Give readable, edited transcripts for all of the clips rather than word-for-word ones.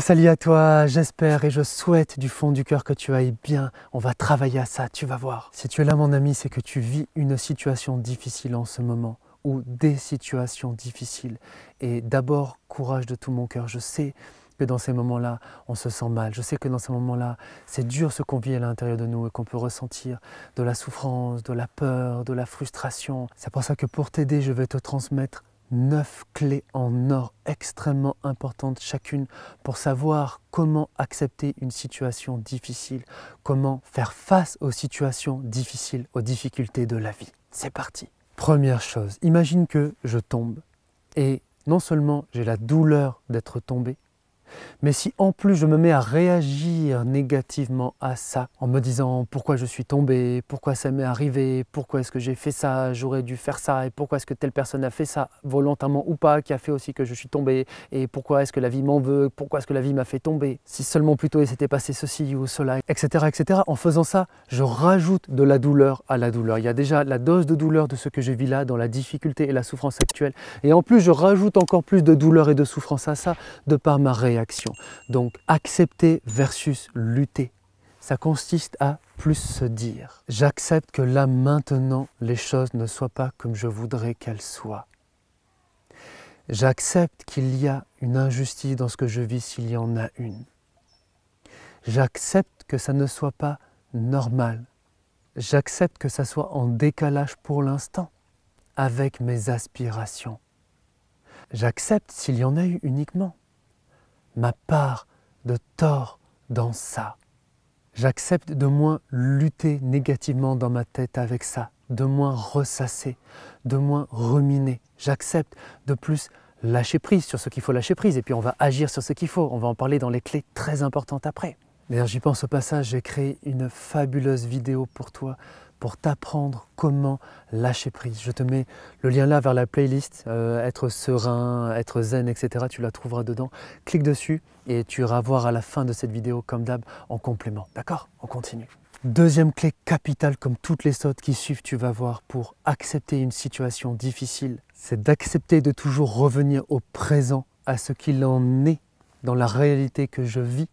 Salut à toi, j'espère et je souhaite du fond du cœur que tu ailles bien. On va travailler à ça, tu vas voir. Si tu es là mon ami, c'est que tu vis une situation difficile en ce moment ou des situations difficiles. Et d'abord, courage de tout mon cœur. Je sais que dans ces moments-là, on se sent mal. Je sais que dans ces moments-là, c'est dur ce qu'on vit à l'intérieur de nous et qu'on peut ressentir de la souffrance, de la peur, de la frustration. C'est pour ça que pour t'aider, je vais te transmettre 9 clés en or extrêmement importantes chacune pour savoir comment accepter une situation difficile, comment faire face aux situations difficiles, aux difficultés de la vie. C'est parti. Première chose, imagine que je tombe et non seulement j'ai la douleur d'être tombé, mais si en plus je me mets à réagir négativement à ça, en me disant pourquoi je suis tombé, pourquoi ça m'est arrivé, pourquoi est-ce que j'ai fait ça, j'aurais dû faire ça, et pourquoi est-ce que telle personne a fait ça, volontairement ou pas, qui a fait aussi que je suis tombé, et pourquoi est-ce que la vie m'en veut, pourquoi est-ce que la vie m'a fait tomber, si seulement plutôt il s'était passé ceci ou cela, etc., etc. En faisant ça, je rajoute de la douleur à la douleur. Il y a déjà la dose de douleur de ce que je vis là, dans la difficulté et la souffrance actuelle, et en plus je rajoute encore plus de douleur et de souffrance à ça, de par ma réaction. Donc, accepter versus lutter, ça consiste à plus se dire « J'accepte que là, maintenant, les choses ne soient pas comme je voudrais qu'elles soient. J'accepte qu'il y a une injustice dans ce que je vis s'il y en a une. J'accepte que ça ne soit pas normal. J'accepte que ça soit en décalage pour l'instant avec mes aspirations. J'accepte s'il y en a eu uniquement ma part de tort dans ça. J'accepte de moins lutter négativement dans ma tête avec ça, de moins ressasser, de moins ruminer. J'accepte de plus lâcher prise sur ce qu'il faut lâcher prise et puis on va agir sur ce qu'il faut. On va en parler dans les clés très importantes après. D'ailleurs, j'y pense au passage, j'ai créé une fabuleuse vidéo pour toi pour t'apprendre comment lâcher prise. Je te mets le lien là vers la playlist, être serein, être zen, etc. Tu la trouveras dedans. Clique dessus et tu iras voir à la fin de cette vidéo, comme d'hab, en complément. D'accord? On continue. Deuxième clé capitale, comme toutes les autres qui suivent, tu vas voir, pour accepter une situation difficile, c'est d'accepter de toujours revenir au présent, à ce qu'il en est dans la réalité que je vis,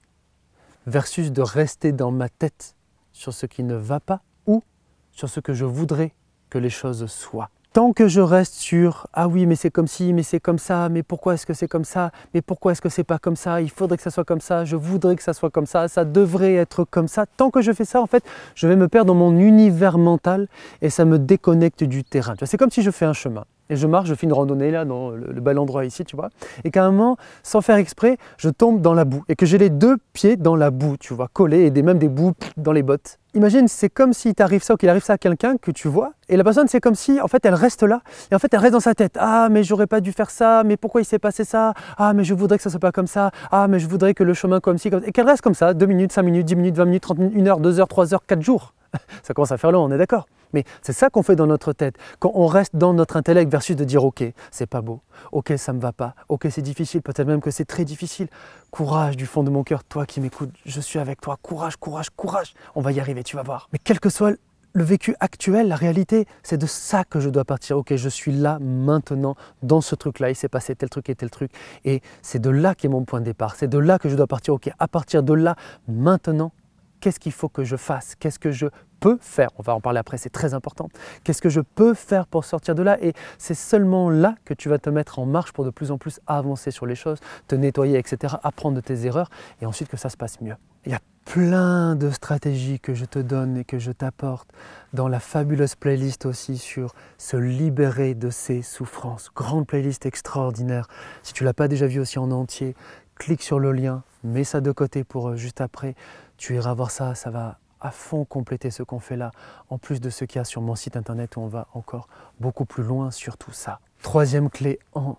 versus de rester dans ma tête sur ce qui ne va pas ou sur ce que je voudrais que les choses soient. Tant que je reste sur « Ah oui, mais c'est comme ci, mais c'est comme ça, mais pourquoi est-ce que c'est comme ça, mais pourquoi est-ce que c'est pas comme ça, il faudrait que ça soit comme ça, je voudrais que ça soit comme ça devrait être comme ça », tant que je fais ça, en fait, je vais me perdre dans mon univers mental et ça me déconnecte du terrain. C'est comme si je fais un chemin. Et je marche, je fais une randonnée là, dans le bel endroit ici, tu vois, et qu'à un moment, sans faire exprès, je tombe dans la boue et que j'ai les deux pieds dans la boue, tu vois, collés et même des boues dans les bottes. Imagine, c'est comme s'il t'arrive ça ou qu'il arrive ça à quelqu'un que tu vois, et la personne, c'est comme si, en fait, elle reste là, et en fait, elle reste dans sa tête. Ah, mais j'aurais pas dû faire ça, mais pourquoi il s'est passé ça? Ah, mais je voudrais que ça soit pas comme ça. Ah, mais je voudrais que le chemin comme ci, comme ça. Et qu'elle reste comme ça, 2 minutes, 5 minutes, 10 minutes, 20 minutes, 30 minutes, 1 heure, 2 heures, 3 heures, 4 jours. Ça commence à faire long, on est d'accord. Mais c'est ça qu'on fait dans notre tête, quand on reste dans notre intellect versus de dire « Ok, c'est pas beau, ok, ça me va pas, ok, c'est difficile, peut-être même que c'est très difficile. Courage du fond de mon cœur, toi qui m'écoutes, je suis avec toi, courage, courage, courage, on va y arriver, tu vas voir. » Mais quel que soit le vécu actuel, la réalité, c'est de ça que je dois partir. Ok, je suis là maintenant, dans ce truc-là, il s'est passé tel truc et tel truc. Et c'est de là qu'est mon point de départ, c'est de là que je dois partir. Ok, à partir de là, maintenant, qu'est-ce qu'il faut que je fasse? Qu'est-ce que je peux faire? On va en parler après, c'est très important. Qu'est-ce que je peux faire pour sortir de là? Et c'est seulement là que tu vas te mettre en marche pour de plus en plus avancer sur les choses, te nettoyer, etc., apprendre de tes erreurs et ensuite que ça se passe mieux. Il y a plein de stratégies que je te donne et que je t'apporte dans la fabuleuse playlist aussi sur se libérer de ses souffrances. Grande playlist extraordinaire. Si tu ne l'as pas déjà vue aussi en entier, clique sur le lien, mets ça de côté pour juste après. Tu iras voir ça, ça va à fond compléter ce qu'on fait là, en plus de ce qu'il y a sur mon site internet où on va encore beaucoup plus loin sur tout ça. Troisième clé en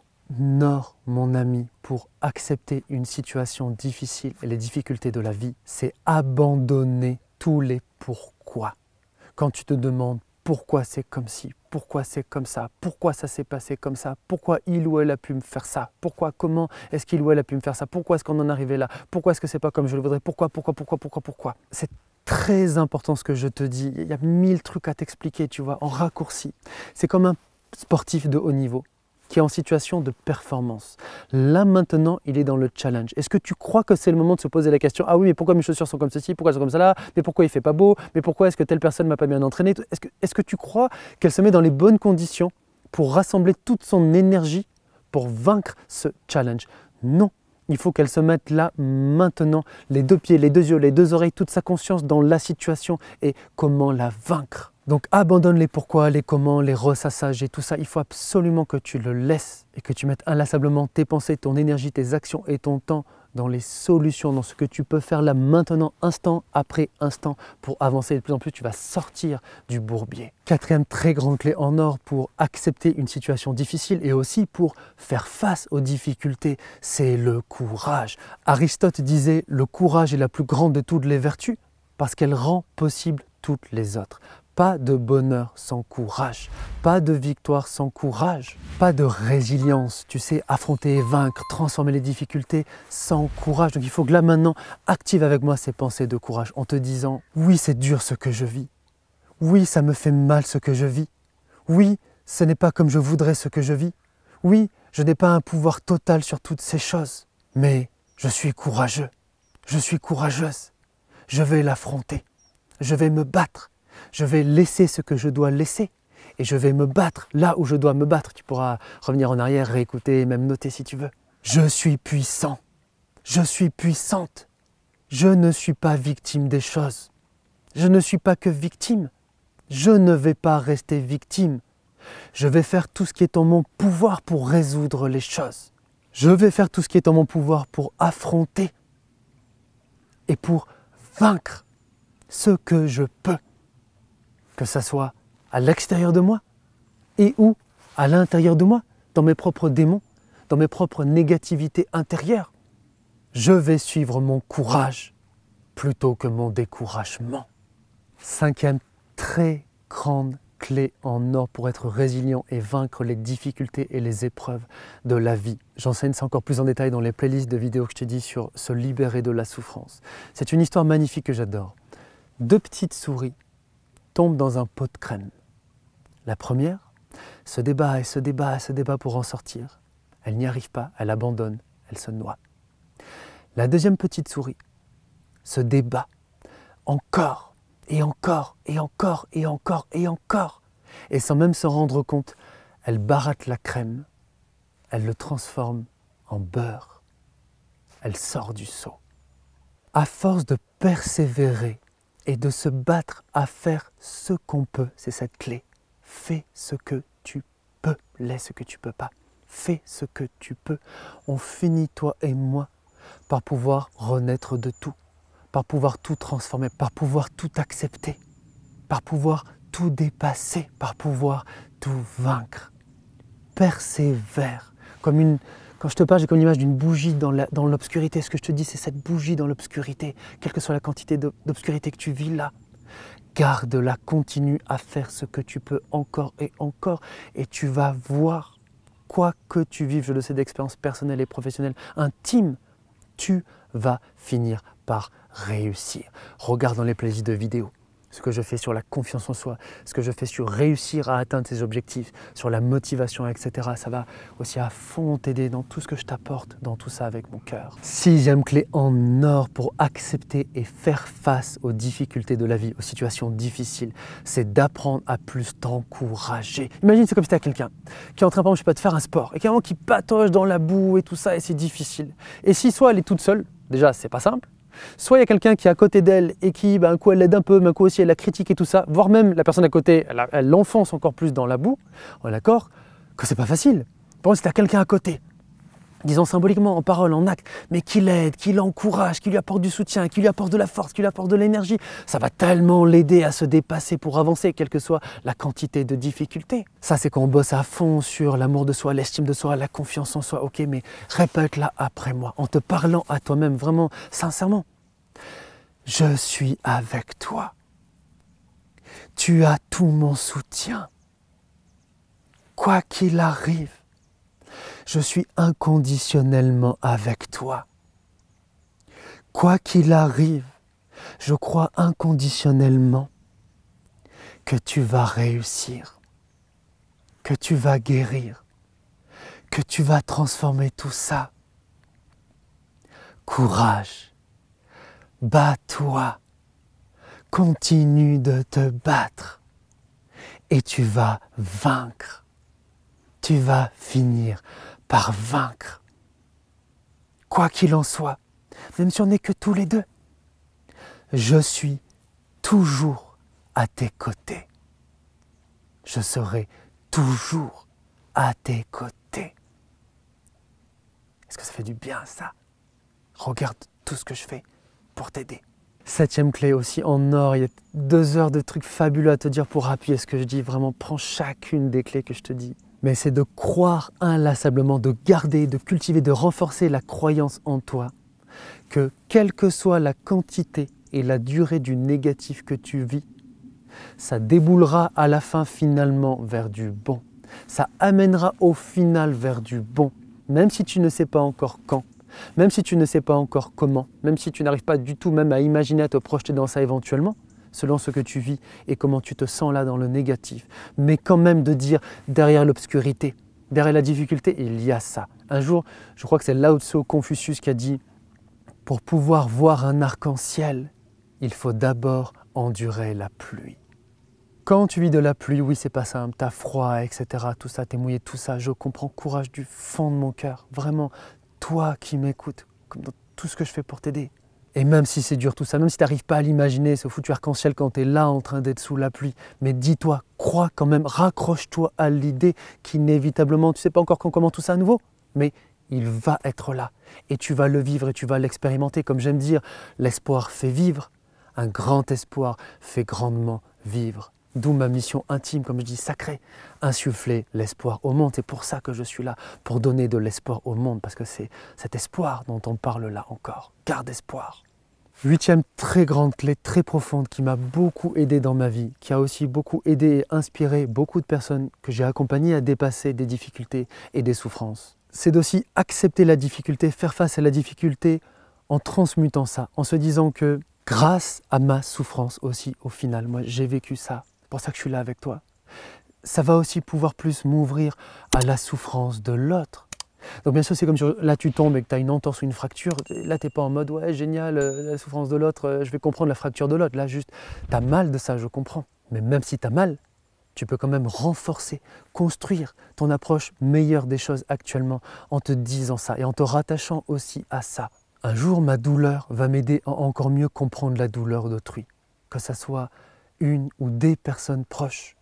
or, mon ami, pour accepter une situation difficile et les difficultés de la vie, c'est abandonner tous les pourquoi. Quand tu te demandes pourquoi c'est comme ci, pourquoi c'est comme ça, pourquoi ça s'est passé comme ça, pourquoi il ou elle a pu me faire ça, pourquoi, comment est-ce qu'il ou elle a pu me faire ça, pourquoi est-ce qu'on en est arrivé là, pourquoi est-ce que c'est pas comme je le voudrais, pourquoi. C'est très important ce que je te dis, il y a 1000 trucs à t'expliquer, tu vois, en raccourci. C'est comme un sportif de haut niveau. qui est en situation de performance. Là maintenant, il est dans le challenge. Est-ce que tu crois que c'est le moment de se poser la question: ah oui, mais pourquoi mes chaussures sont comme ceci, pourquoi elles sont comme ça là, mais pourquoi il fait pas beau, mais pourquoi est-ce que telle personne m'a pas bien entraîné? Est-ce que tu crois qu'elle se met dans les bonnes conditions pour rassembler toute son énergie pour vaincre ce challenge? Non. Il faut qu'elle se mette là maintenant, les deux pieds, les deux yeux, les deux oreilles, toute sa conscience dans la situation et comment la vaincre. Donc abandonne les pourquoi, les comment, les ressassages et tout ça. Il faut absolument que tu le laisses et que tu mettes inlassablement tes pensées, ton énergie, tes actions et ton temps dans les solutions, dans ce que tu peux faire là maintenant, instant après instant, pour avancer. Et de plus en plus, tu vas sortir du bourbier. Quatrième très grande clé en or pour accepter une situation difficile et aussi pour faire face aux difficultés, c'est le courage. Aristote disait: le courage est la plus grande de toutes les vertus parce qu'elle rend possible toutes les autres. Pas de bonheur sans courage, pas de victoire sans courage, pas de résilience, tu sais, affronter et vaincre, transformer les difficultés sans courage. Donc il faut que là maintenant, active avec moi ces pensées de courage en te disant: oui, c'est dur ce que je vis, oui, ça me fait mal ce que je vis, oui, ce n'est pas comme je voudrais ce que je vis, oui, je n'ai pas un pouvoir total sur toutes ces choses, mais je suis courageux, je suis courageuse, je vais l'affronter, je vais me battre. Je vais laisser ce que je dois laisser et je vais me battre là où je dois me battre. Tu pourras revenir en arrière, réécouter et même noter si tu veux. Je suis puissant, je suis puissante, je ne suis pas victime des choses. Je ne suis pas que victime, je ne vais pas rester victime. Je vais faire tout ce qui est en mon pouvoir pour résoudre les choses. Je vais faire tout ce qui est en mon pouvoir pour affronter et pour vaincre ce que je peux. Que ça soit à l'extérieur de moi et ou à l'intérieur de moi, dans mes propres démons, dans mes propres négativités intérieures. Je vais suivre mon courage plutôt que mon découragement. Cinquième très grande clé en or pour être résilient et vaincre les difficultés et les épreuves de la vie. J'enseigne ça encore plus en détail dans les playlists de vidéos que je t'ai dit sur se libérer de la souffrance. C'est une histoire magnifique que j'adore. Deux petites souris tombe dans un pot de crème. La première se débat et se débat et se débat pour en sortir. Elle n'y arrive pas, elle abandonne, elle se noie. La deuxième petite souris se débat encore et encore et encore et encore et encore. Et sans même s'en rendre compte, elle baratte la crème, elle le transforme en beurre. Elle sort du seau. À force de persévérer, et de se battre à faire ce qu'on peut, c'est cette clé. Fais ce que tu peux, laisse ce que tu peux pas. Fais ce que tu peux. On finit, toi et moi, par pouvoir renaître de tout, par pouvoir tout transformer, par pouvoir tout accepter, par pouvoir tout dépasser, par pouvoir tout vaincre. Persévère. Quand je te parle, j'ai comme l'image d'une bougie dans l'obscurité. Ce que je te dis, c'est cette bougie dans l'obscurité. Quelle que soit la quantité d'obscurité que tu vis là, garde-la, continue à faire ce que tu peux encore et tu vas voir, quoi que tu vives, je le sais d'expérience personnelle et professionnelle, intime, tu vas finir par réussir. Regarde dans les playlists de vidéos ce que je fais sur la confiance en soi, ce que je fais sur réussir à atteindre ses objectifs, sur la motivation, etc. Ça va aussi à fond t'aider dans tout ce que je t'apporte, dans tout ça avec mon cœur. Sixième clé en or pour accepter et faire face aux difficultés de la vie, aux situations difficiles, c'est d'apprendre à plus t'encourager. Imagine, c'est comme si tu as quelqu'un qui est en train, par exemple, je sais pas, de faire un sport et qui patauge dans la boue et tout ça et c'est difficile. Et si soit elle est toute seule, déjà c'est pas simple, soit il y a quelqu'un qui est à côté d'elle et qui, un coup elle l'aide un peu, mais un coup aussi elle la critique et tout ça, voire même la personne à côté, elle l'enfonce encore plus dans la boue, on est d'accord que c'est pas facile. Par contre, si tu as quelqu'un à côté, disons symboliquement, en parole, en acte, mais qui l'aide, qui l'encourage, qui lui apporte du soutien, qui lui apporte de la force, qui lui apporte de l'énergie, ça va tellement l'aider à se dépasser pour avancer, quelle que soit la quantité de difficultés. Ça, c'est quand on bosse à fond sur l'amour de soi, l'estime de soi, la confiance en soi. Ok, mais répète-la après moi, en te parlant à toi-même, vraiment, sincèrement. Je suis avec toi. Tu as tout mon soutien. Quoi qu'il arrive, je suis inconditionnellement avec toi. Quoi qu'il arrive, je crois inconditionnellement que tu vas réussir, que tu vas guérir, que tu vas transformer tout ça. Courage, bats-toi, continue de te battre et tu vas vaincre. Tu vas finir par vaincre. Quoi qu'il en soit, même si on n'est que tous les deux, je suis toujours à tes côtés. Je serai toujours à tes côtés. Est-ce que ça fait du bien ça? Regarde tout ce que je fais pour t'aider. 7e clé aussi en or, il y a 2 heures de trucs fabuleux à te dire pour appuyer ce que je dis. Vraiment, prends chacune des clés que je te dis. Mais c'est de croire inlassablement, de garder, de cultiver, de renforcer la croyance en toi que quelle que soit la quantité et la durée du négatif que tu vis, ça déboulera à la fin finalement vers du bon. Ça amènera au final vers du bon, même si tu ne sais pas encore quand, même si tu ne sais pas encore comment, même si tu n'arrives pas du tout même à imaginer, à te projeter dans ça éventuellement, selon ce que tu vis et comment tu te sens là dans le négatif. Mais quand même de dire derrière l'obscurité, derrière la difficulté, il y a ça. Un jour, je crois que c'est Lao Tzu Confucius qui a dit « Pour pouvoir voir un arc-en-ciel, il faut d'abord endurer la pluie. » Quand tu vis de la pluie, oui, c'est pas simple, t'as froid, etc., tout ça, t'es mouillé, tout ça, je comprends, courage du fond de mon cœur. Vraiment, toi qui m'écoutes, comme dans tout ce que je fais pour t'aider. Et même si c'est dur tout ça, même si tu n'arrives pas à l'imaginer, ce foutu arc-en-ciel quand tu es là en train d'être sous la pluie, mais dis-toi, crois quand même, raccroche-toi à l'idée qu'inévitablement, tu ne sais pas encore quand commence tout ça à nouveau, mais il va être là. Et tu vas le vivre et tu vas l'expérimenter. Comme j'aime dire, l'espoir fait vivre, un grand espoir fait grandement vivre. D'où ma mission intime, comme je dis, sacrée, insuffler l'espoir au monde. C'est pour ça que je suis là, pour donner de l'espoir au monde, parce que c'est cet espoir dont on parle là encore. Garde espoir. 8e très grande clé, très profonde, qui m'a beaucoup aidé dans ma vie, qui a aussi beaucoup aidé et inspiré beaucoup de personnes que j'ai accompagnées à dépasser des difficultés et des souffrances. C'est d'aussi accepter la difficulté, faire face à la difficulté en transmutant ça, en se disant que grâce à ma souffrance aussi, au final, moi j'ai vécu ça. C'est pour ça que je suis là avec toi. Ça va aussi pouvoir plus m'ouvrir à la souffrance de l'autre. Donc bien sûr, c'est comme là tu tombes et que tu as une entorse ou une fracture. Là, tu n'es pas en mode « ouais, génial, la souffrance de l'autre, je vais comprendre la fracture de l'autre ». Là, juste, tu as mal de ça, je comprends. Mais même si tu as mal, tu peux quand même renforcer, construire ton approche meilleure des choses actuellement en te disant ça et en te rattachant aussi à ça. Un jour, ma douleur va m'aider à encore mieux comprendre la douleur d'autrui, que ce soit une ou des personnes proches,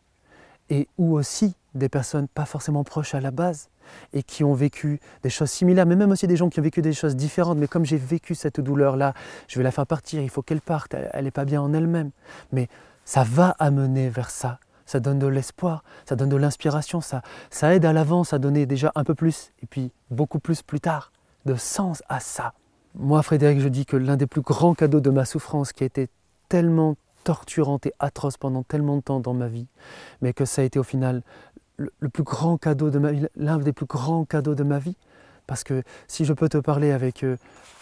et ou aussi des personnes pas forcément proches à la base, et qui ont vécu des choses similaires, mais même aussi des gens qui ont vécu des choses différentes. Mais comme j'ai vécu cette douleur-là, je vais la faire partir, il faut qu'elle parte, elle n'est pas bien en elle-même. Mais ça va amener vers ça. Ça donne de l'espoir, ça donne de l'inspiration, ça aide à l'avance à donner déjà un peu plus, et puis beaucoup plus tard, de sens à ça. Moi, Frédéric, je dis que l'un des plus grands cadeaux de ma souffrance, qui a été tellement torturante et atroce pendant tellement de temps dans ma vie, mais que ça a été au final le plus grand cadeau de ma vie, l'un des plus grands cadeaux de ma vie, parce que si je peux te parler avec,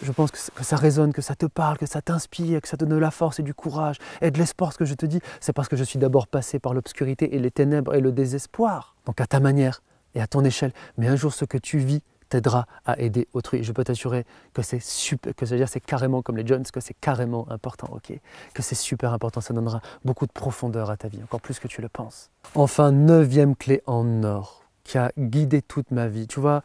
je pense que ça résonne, que ça te parle, que ça t'inspire, que ça te donne de la force et du courage et de l'espoir, ce que je te dis, c'est parce que je suis d'abord passé par l'obscurité et les ténèbres et le désespoir. Donc à ta manière et à ton échelle, mais un jour ce que tu vis t'aidera à aider autrui. Je peux t'assurer que c'est super, que c'est carrément comme les Jones, que c'est carrément important, ok, que c'est super important, ça donnera beaucoup de profondeur à ta vie, encore plus que tu le penses. Enfin, 9e clé en or qui a guidé toute ma vie. Tu vois,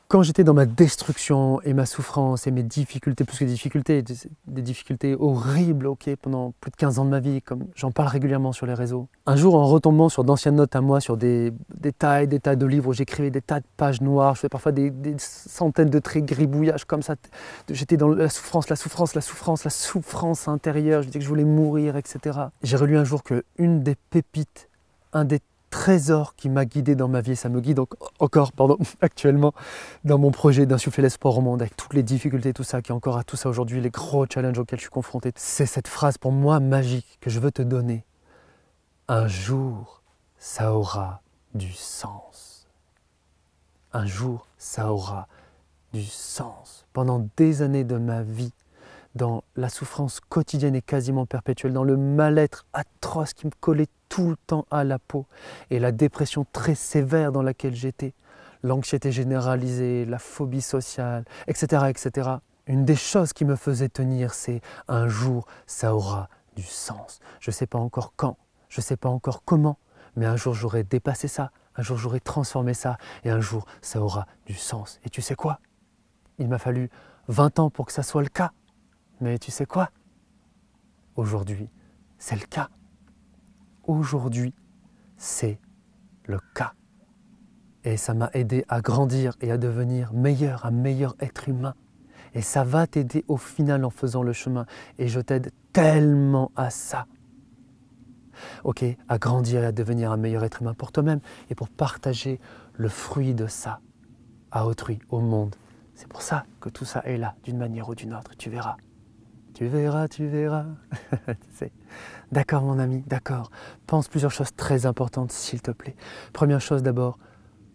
quand j'étais dans ma destruction et ma souffrance et mes difficultés, plus que des difficultés horribles, ok, pendant plus de 15 ans de ma vie, comme j'en parle régulièrement sur les réseaux. Un jour, en retombant sur d'anciennes notes à moi, sur des tas de livres où j'écrivais des tas de pages noires, je faisais parfois des centaines de traits gribouillages comme ça. J'étais dans la souffrance intérieure, je disais que je voulais mourir, etc. J'ai relu un jour qu'une des pépites, un des trésor qui m'a guidé dans ma vie, et ça me guide encore actuellement dans mon projet d'insuffler l'espoir au monde, avec toutes les difficultés, tout ça, qui est encore à tout ça aujourd'hui, les gros challenges auxquels je suis confronté. C'est cette phrase pour moi magique que je veux te donner. Un jour, ça aura du sens. Un jour, ça aura du sens. Pendant des années de ma vie, dans la souffrance quotidienne et quasiment perpétuelle, dans le mal-être atroce qui me collait tout le temps à la peau et la dépression très sévère dans laquelle j'étais, l'anxiété généralisée, la phobie sociale, etc., etc., une des choses qui me faisait tenir, c'est un jour, ça aura du sens. Je ne sais pas encore quand, je ne sais pas encore comment, mais un jour j'aurai dépassé ça, un jour j'aurai transformé ça, et un jour ça aura du sens. Et tu sais quoi? Il m'a fallu 20 ans pour que ça soit le cas. Mais tu sais quoi? Aujourd'hui, c'est le cas. Aujourd'hui, c'est le cas. Et ça m'a aidé à grandir et à devenir meilleur, un meilleur être humain. Et ça va t'aider au final en faisant le chemin. Et je t'aide tellement à ça. Ok, à grandir et à devenir un meilleur être humain pour toi-même et pour partager le fruit de ça à autrui, au monde. C'est pour ça que tout ça est là, d'une manière ou d'une autre. Tu verras. Tu verras, tu verras. D'accord mon ami, d'accord. Pense plusieurs choses très importantes s'il te plaît. Première chose d'abord,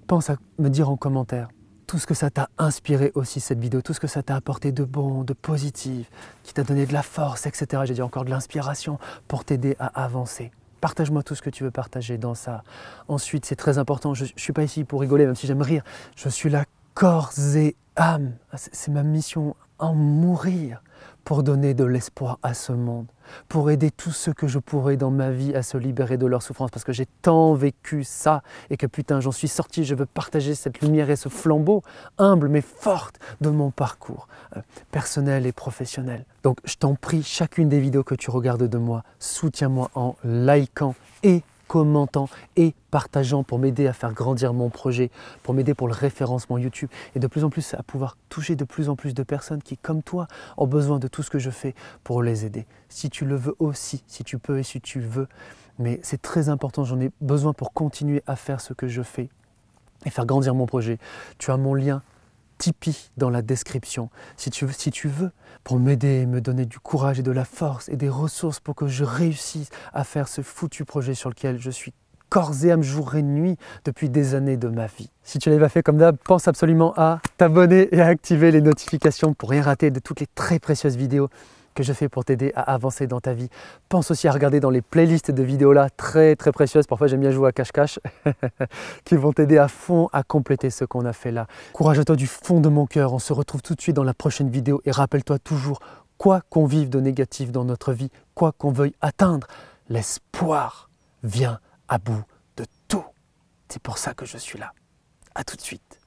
pense à me dire en commentaire tout ce que ça t'a inspiré aussi cette vidéo, tout ce que ça t'a apporté de bon, de positif, qui t'a donné de la force, etc. J'ai dit encore de l'inspiration pour t'aider à avancer. Partage-moi tout ce que tu veux partager dans ça. Ensuite, c'est très important, je ne suis pas ici pour rigoler, même si j'aime rire. Je suis là corps et âme. C'est ma mission, en mourir pour donner de l'espoir à ce monde, pour aider tous ceux que je pourrais dans ma vie à se libérer de leur souffrance, parce que j'ai tant vécu ça et que putain j'en suis sorti, je veux partager cette lumière et ce flambeau humble mais forte de mon parcours personnel et professionnel. Donc je t'en prie, chacune des vidéos que tu regardes de moi, soutiens-moi en likant et commentant et partageant pour m'aider à faire grandir mon projet, pour m'aider pour le référencement YouTube et de plus en plus à pouvoir toucher de plus en plus de personnes qui, comme toi, ont besoin de tout ce que je fais pour les aider. Si tu le veux aussi, si tu peux et si tu veux, mais c'est très important, j'en ai besoin pour continuer à faire ce que je fais et faire grandir mon projet. Tu as mon lien Tipeee dans la description, si tu veux, pour m'aider, me donner du courage et de la force et des ressources pour que je réussisse à faire ce foutu projet sur lequel je suis corps et âme, jour et nuit depuis des années de ma vie. Si tu ne l'avais pas fait comme d'hab, pense absolument à t'abonner et à activer les notifications pour rien rater de toutes les très précieuses vidéos que je fais pour t'aider à avancer dans ta vie. Pense aussi à regarder dans les playlists de vidéos là, très précieuses, parfois j'aime bien jouer à cache-cache, qui vont t'aider à fond à compléter ce qu'on a fait là. Courage à toi du fond de mon cœur, on se retrouve tout de suite dans la prochaine vidéo et rappelle-toi toujours, quoi qu'on vive de négatif dans notre vie, quoi qu'on veuille atteindre, l'espoir vient à bout de tout. C'est pour ça que je suis là. À tout de suite.